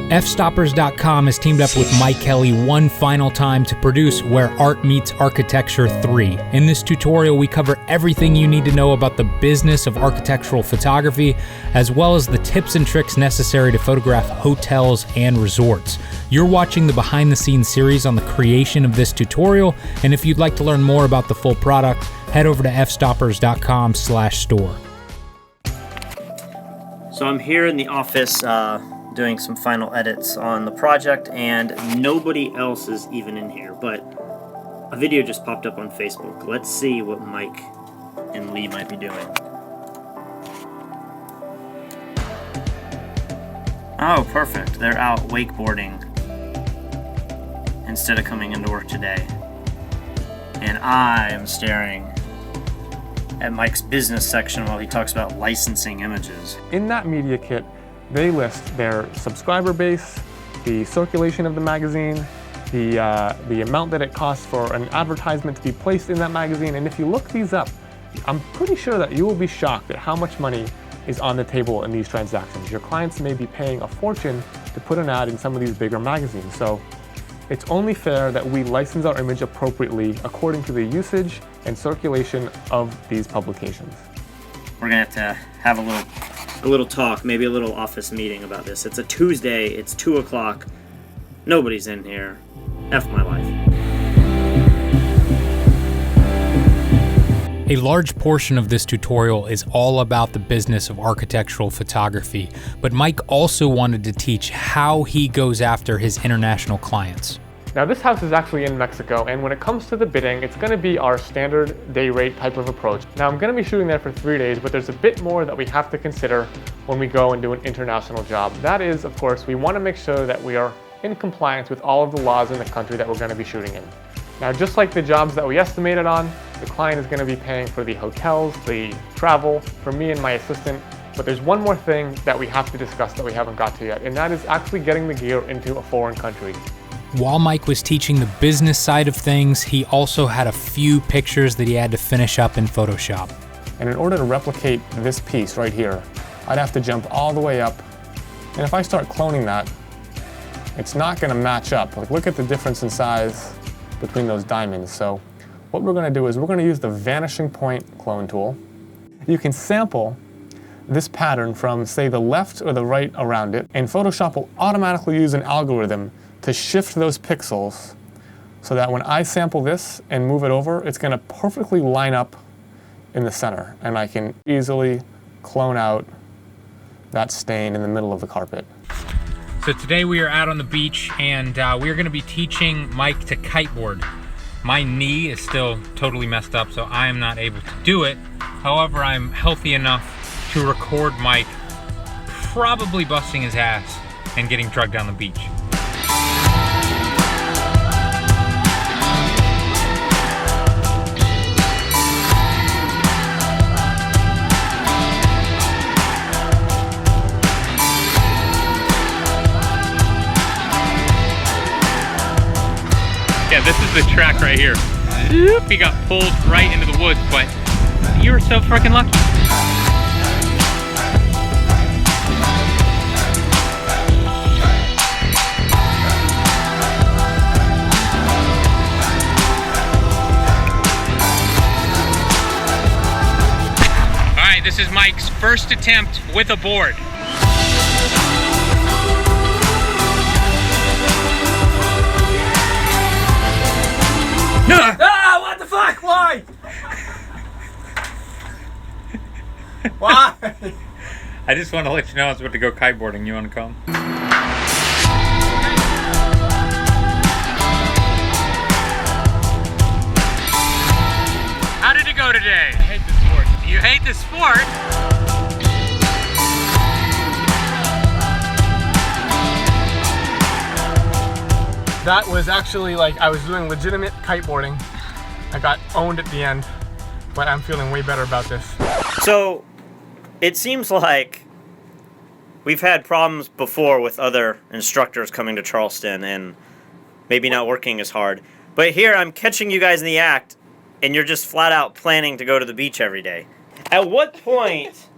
Fstoppers.com has teamed up with Mike Kelley one final time to produce Where Art Meets Architecture 3. In this tutorial, we cover everything you need to know about the business of architectural photography, as well as the tips and tricks necessary to photograph hotels and resorts. You're watching the behind-the-scenes series on the creation of this tutorial, and if you'd like to learn more about the full product, head over to fstoppers.com/store. So I'm here in the office doing some final edits on the project, and nobody else is even in here, but a video just popped up on Facebook. Let's see what Mike and Lee might be doing. Oh, perfect. They're out wakeboarding instead of coming into work today. And I am staring at Mike's business section while he talks about licensing images. In that media kit, they list their subscriber base, the circulation of the magazine, the amount that it costs for an advertisement to be placed in that magazine. And if you look these up, I'm pretty sure that you will be shocked at how much money is on the table in these transactions. Your clients may be paying a fortune to put an ad in some of these bigger magazines. So it's only fair that we license our image appropriately according to the usage and circulation of these publications. We're gonna have to have a little talk, maybe a little office meeting about this. It's a Tuesday, it's 2 o'clock, nobody's in here. F my life. A large portion of this tutorial is all about the business of architectural photography, but Mike also wanted to teach how he goes after his international clients. Now this house is actually in Mexico, and when it comes to the bidding, it's going to be our standard day rate type of approach. Now I'm going to be shooting there for 3 days, but there's a bit more that we have to consider when we go and do an international job. That is, of course, we want to make sure that we are in compliance with all of the laws in the country that we're going to be shooting in. Now, just like the jobs that we estimated on, the client is going to be paying for the hotels, the travel, for me and my assistant. But there's one more thing that we have to discuss that we haven't got to yet, and that is actually getting the gear into a foreign country. While Mike was teaching the business side of things, he also had a few pictures that he had to finish up in Photoshop. And in order to replicate this piece right here, I'd have to jump all the way up. And if I start cloning that, it's not going to match up. Like, look at the difference in size between those diamonds. So what we're going to do is we're going to use the vanishing point clone tool. You can sample this pattern from, say, the left or the right around it, and Photoshop will automatically use an algorithm to shift those pixels so that when I sample this and move it over, it's going to perfectly line up in the center, and I can easily clone out that stain in the middle of the carpet. So today we are out on the beach, and we're going to be teaching Mike to kiteboard. My knee is still totally messed up, so I am not able to do it. However, I'm healthy enough to record Mike probably busting his ass and getting drugged on the beach. Yeah, this is the track right here. He got pulled right into the woods, but you were so freaking lucky. All right, this is Mike's first attempt with a board. Ah, what the fuck? Why? Why? I just want to let you know I was about to go kiteboarding. You want to come? How did it go today? I hate this sport. You hate the sport? That was actually like I was doing legitimate kiteboarding. I got owned at the end, but I'm feeling way better about this. So, it seems like we've had problems before with other instructors coming to Charleston and maybe not working as hard. But here I'm catching you guys in the act, and you're just flat out planning to go to the beach every day. At what point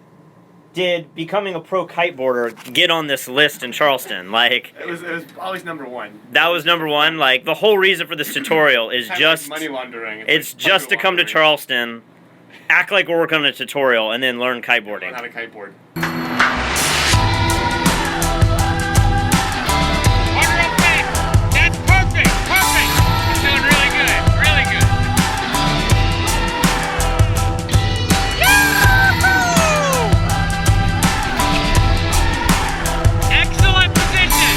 did becoming a pro kiteboarder get on this list in Charleston? Like, It was always number one. that was number one. Like, the whole reason for this tutorial is just money laundering. it's just to come to Charleston, act like we're working on a tutorial, and then learn kiteboarding. Learn how to kiteboard. That's perfect! Perfect! You're doing really good. Really good. Yahoo! Excellent position.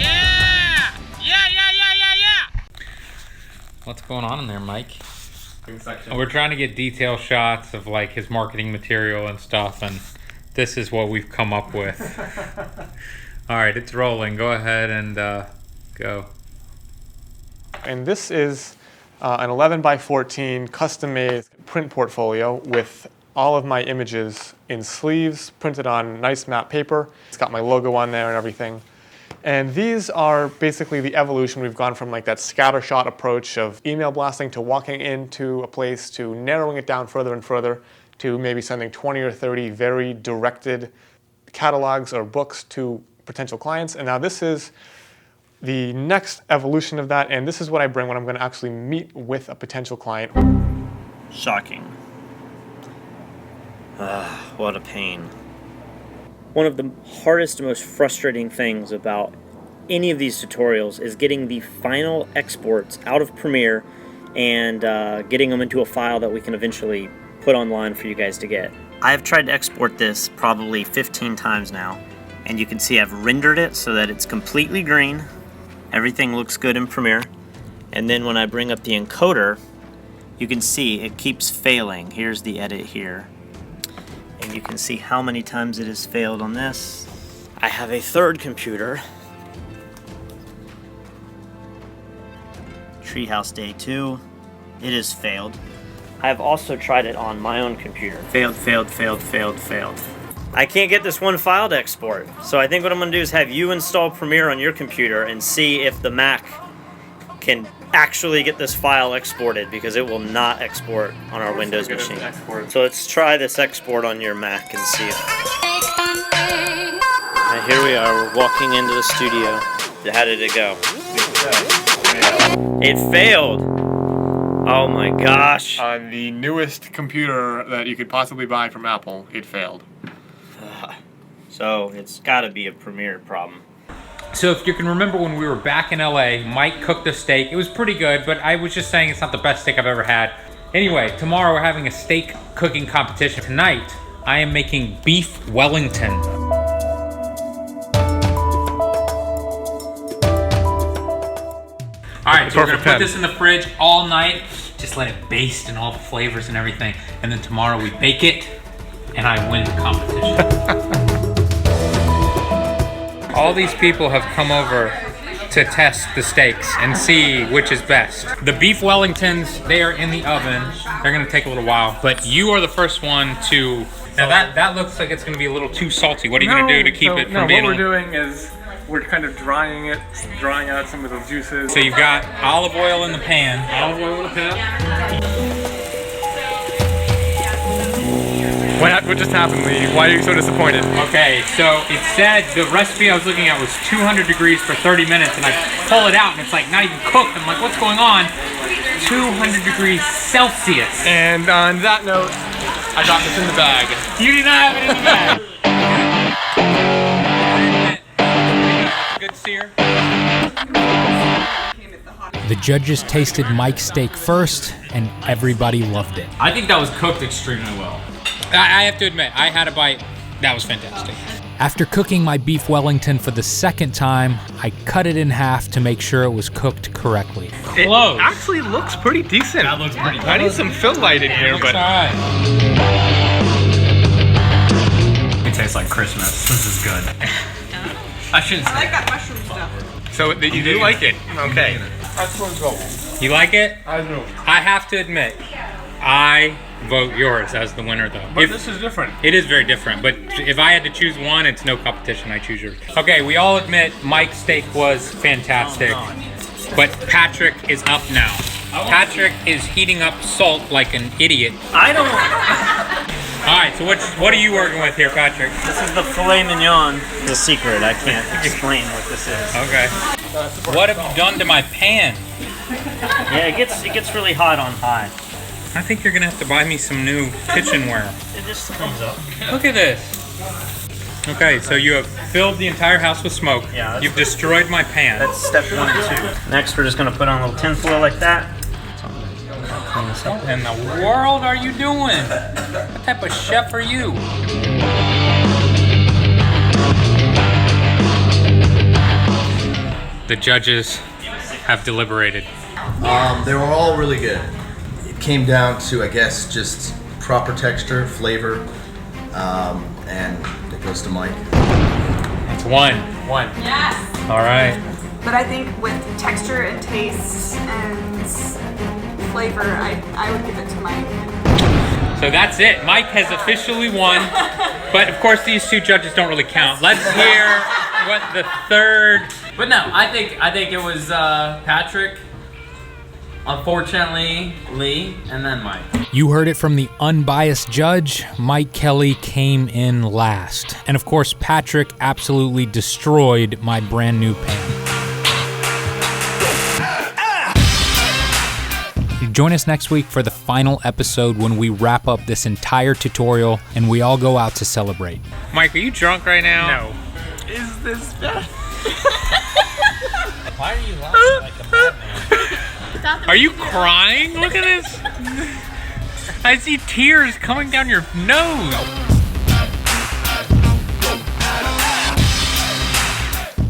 Yeah! What's going on in there, Mike? We're trying to get detail shots of like his marketing material and stuff, and this is what we've come up with. All right, it's rolling. Go ahead and go. And this is an 11 by 14 custom-made print portfolio with all of my images in sleeves, printed on nice matte paper. It's got my logo on there and everything. And these are basically the evolution. We've gone from like that scattershot approach of email blasting to walking into a place to narrowing it down further and further to maybe sending 20 or 30 very directed catalogs or books to potential clients. And now this is the next evolution of that, and this is what I bring when I'm going to actually meet with a potential client. Shocking. What a pain. One of the hardest, most frustrating things about any of these tutorials is getting the final exports out of Premiere and getting them into a file that we can eventually put online for you guys to get. I've tried to export this probably 15 times now, and you can see I've rendered it so that it's completely green. Everything looks good in Premiere. And then when I bring up the encoder, you can see it keeps failing. Here's the edit here. And you can see how many times it has failed on this. I have a third computer. Treehouse Day 2. It has failed. I have also tried it on my own computer. Failed, failed, failed, failed, failed. I can't get this one file to export. So I think what I'm gonna do is have you install Premiere on your computer and see if the Mac can actually get this file exported, because it will not export on our Windows machine. So let's try this export on your Mac and see if... Right, here we are, we're walking into the studio. How did it go? It failed! Oh my gosh. On the newest computer that you could possibly buy from Apple, it failed. So it's gotta be a Premiere problem. So if you can remember when we were back in LA, Mike cooked a steak. It was pretty good, but I was just saying it's not the best steak I've ever had. Anyway, tomorrow we're having a steak cooking competition. Tonight, I am making beef Wellington. All right, so we're gonna put this in the fridge all night. Just let it baste in all the flavors and everything. And then tomorrow we bake it, and I win the competition. All these people have come over to test the steaks and see which is best. The beef Wellingtons, they are in the oven. They're gonna take a little while, but you are the first one to... Now that looks like it's gonna be a little too salty. What are you gonna do to keep it from being... No, what we're doing is we're kind of drying out some of the juices. So you've got olive oil in the pan. Olive oil in the pan. What just happened, Lee? Why are you so disappointed? Okay, so it said the recipe I was looking at was 200 degrees for 30 minutes, and I pull it out and it's like not even cooked. I'm like, what's going on? 200 degrees Celsius. And on that note, I got this in the bag. You did not have it in the bag. Good sear. The judges tasted Mike's steak first, and everybody loved it. I think that was cooked extremely well. I have to admit, I had a bite. That was fantastic. After cooking my beef Wellington for the second time, I cut it in half to make sure it was cooked correctly. It actually looks pretty decent. That looks pretty good. I need some fill light in here, but... Right. It tastes like Christmas. This is good. I shouldn't say. I like that mushroom stuff. So you do like it? Okay. You like it? I do. I have to admit, I vote yours as the winner, though. But this is different. It is very different, but if I had to choose one, it's no competition. I choose yours. Okay, we all admit Mike's steak was fantastic, but Patrick is up now. Patrick is heating up salt like an idiot. I don't. All right, so what are you working with here, Patrick? This is the filet mignon. The secret. I can't explain what this is. Okay. What have you done to my pan? Yeah, it gets really hot on high. I think you're gonna have to buy me some new kitchenware. It just comes up. Look at this. Okay, so you have filled the entire house with smoke. Yeah, that's You've destroyed my pan. That's step 1 and 2. Next, we're just gonna put on a little tin foil like that. What in the world are you doing? What type of chef are you? The judges have deliberated. They were all really good. It came down to, I guess, just proper texture, flavor, and it goes to Mike. It's one. Yes. All right. But I think with texture and taste and flavor, I would give it to Mike. So that's it. Mike has officially won. But of course, these two judges don't really count. Let's hear what the third. But no, I think it was Patrick, unfortunately Lee, and then Mike. You heard it from the unbiased judge. Mike Kelley came in last. And of course, Patrick absolutely destroyed my brand new pan. Join us next week for the final episode when we wrap up this entire tutorial and we all go out to celebrate. Mike, are you drunk right now? No. Is this bad? Why are you laughing like a madman? Are you crying? Look at this. I see tears coming down your nose.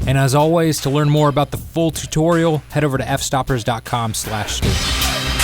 And as always, to learn more about the full tutorial, head over to fstoppers.com/store.